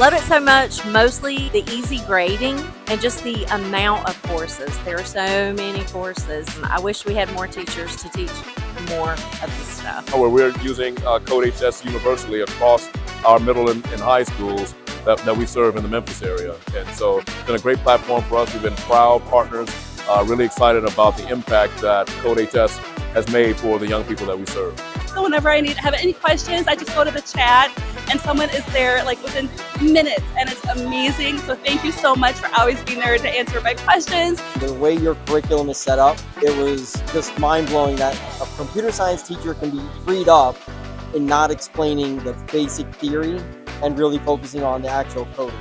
Love it so much, mostly the easy grading and just the amount of courses. There are so many courses. I wish we had more teachers to teach more of this stuff. Where we're using CodeHS universally across our middle and high schools that we serve in the Memphis area. And so it's been a great platform for us. We've been proud partners, really excited about the impact that CodeHS has made for the young people that we serve. So whenever I have any questions, I just go to the chat and someone is there like within minutes, and it's amazing. So thank you so much for always being there to answer my questions. The way your curriculum is set up, it was just mind-blowing that a computer science teacher can be freed up in not explaining the basic theory and really focusing on the actual coding.